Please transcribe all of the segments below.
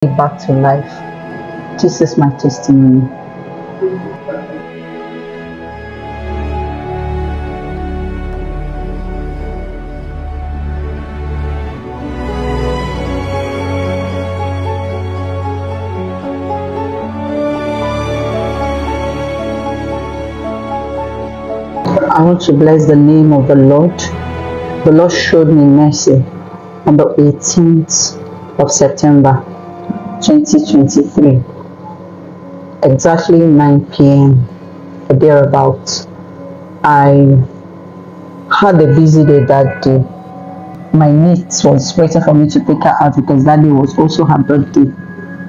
back to life. This is my testimony. I want to bless the name of the Lord. The Lord showed me mercy on the 18th of September 2023, exactly 9 p.m. or thereabouts. I had a busy day that day. My niece was waiting for me to take her out because that day was also her birthday.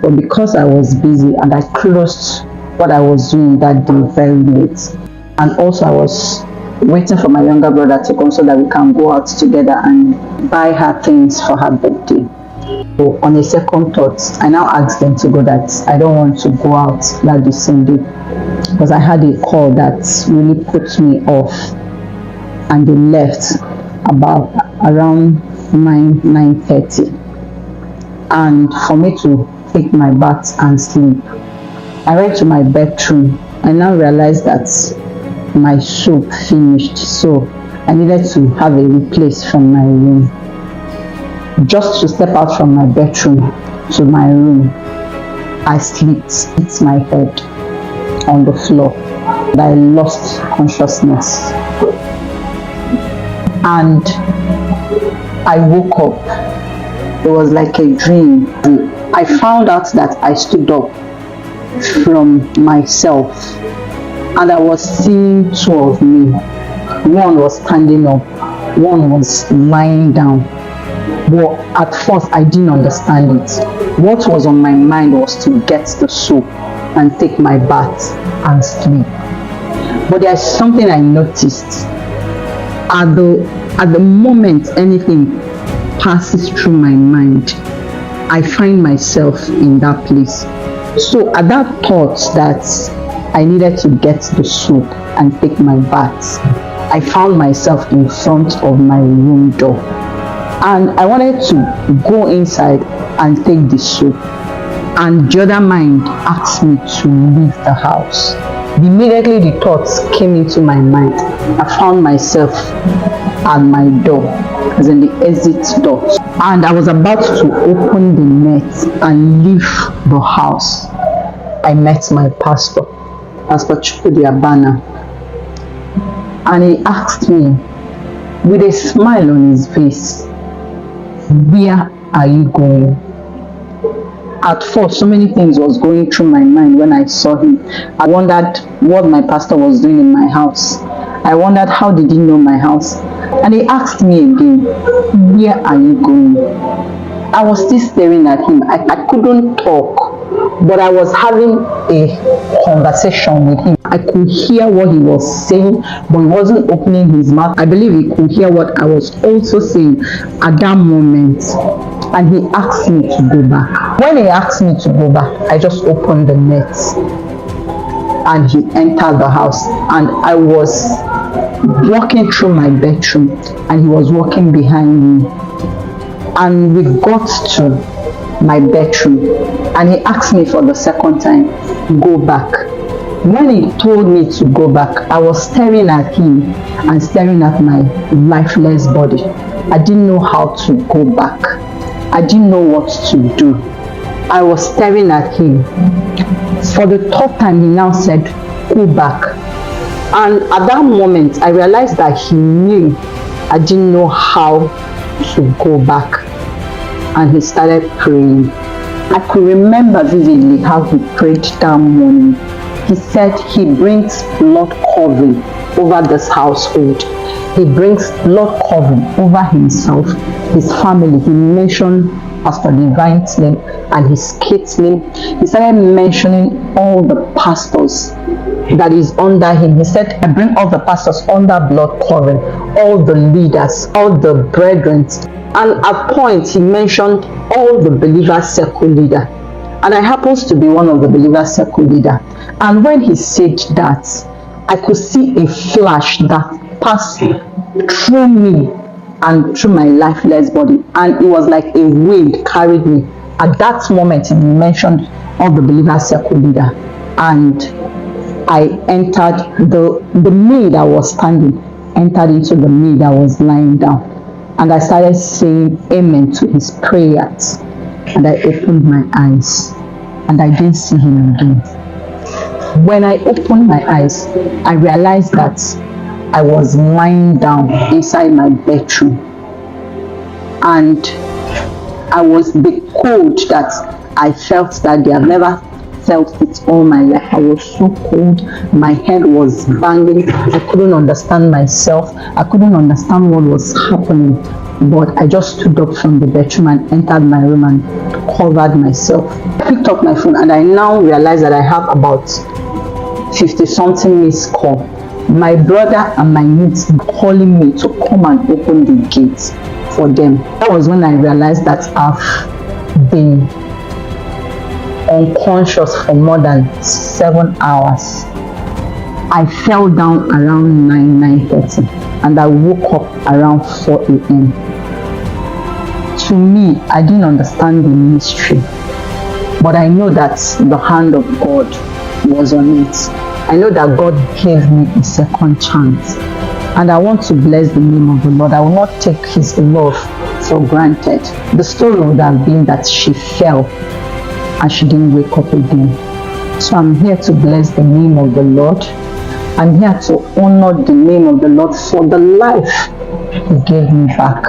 But because I was busy and I closed what I was doing that day very late, and also I was waiting for my younger brother to come so that we can go out together and buy her things for her birthday. So on a second thought, I now asked them to go, that I don't want to go out that the same day because I had a call that really put me off, and they left about around 9:30, and for me to take my bath and sleep, I went to my bedroom. I now realized that my soap finished, so I needed to have a replace from my room. Just to step out from my bedroom to my room, I slipped, hit my head on the floor. I lost consciousness, and I woke up. It was like a dream. I found out that I stood up from myself, and I was seeing two of me. One was standing up, one was lying down. But at first I didn't understand it. What was on my mind was to get the soap and take my bath and sleep. But there's something I noticed. At the moment anything passes through my mind, I find myself in that place. So at that thought that I needed to get the soap and take my bath, I found myself in front of my room door, and I wanted to go inside and take the soap, and the other mind asked me to leave the house. Immediately the thoughts came into my mind. I found myself at my door, as in the exit door, and I was about to open the net and leave the house. I met my pastor, Pastor Chukwudi, and he asked me with a smile on his face, "Where are you going?" At first, so many things was going through my mind when I saw him. I wondered what my pastor was doing in my house. I wondered how did he know my house. And he asked me again, "Where are you going?" I was still staring at him. I couldn't talk, but I was having a conversation with him. I could hear what he was saying, but he wasn't opening his mouth. I believe he could hear what I was also saying at that moment. And he asked me to go back. When he asked me to go back, I just opened the net, and he entered the house, and I was walking through my bedroom and he was walking behind me, and we got to my bedroom and he asked me for the second time, "Go back." When he told me to go back, I was staring at him and staring at my lifeless body. I didn't know how to go back. I didn't know what to do. I was staring at him. For the third time, he now said, "Go back." And at that moment, I realized that he knew I didn't know how to go back. And he started praying. I could remember vividly how he prayed that morning. He said he brings blood covering over this household. He brings blood covering over himself, his family. He mentioned Pastor Divine's name and his kid's name. He started mentioning all the pastors that is under him. He said, "I bring all the pastors under blood covering, all the leaders, all the brethren." And at points, he mentioned all the believers' circle leader. And I happens to be one of the believers' circle leader. And when he said that, I could see a flash that passed through me and through my lifeless body, and it was like a wind carried me At that moment, he mentioned all the believers circle leader, and I entered the me that was standing, entered into the me that was lying down. And I started saying amen to his prayers. And I opened my eyes and I didn't see him again. When I opened my eyes, I realized that I was lying down inside my bedroom. And I was the cold that I felt that day. I've never felt it all my life. I was so cold. My head was banging. I couldn't understand myself. I couldn't understand what was happening. But I just stood up from the bedroom and entered my room and covered myself. I picked up my phone and I now realized that I have about 50-something missed call. My brother and my mates calling me to come and open the gates for them. That was when I realized that I've been unconscious for more than 7 hours. I fell down around 9:30 and I woke up around 4 a.m. To me, I didn't understand the mystery, but I know that the hand of God was on it. I know that God gave me a second chance, and I want to bless the name of the Lord. I will not take his love for granted. The story would have been that she fell and she didn't wake up again. So I'm here to bless the name of the Lord. I'm here to honor the name of the Lord for the life he gave me back.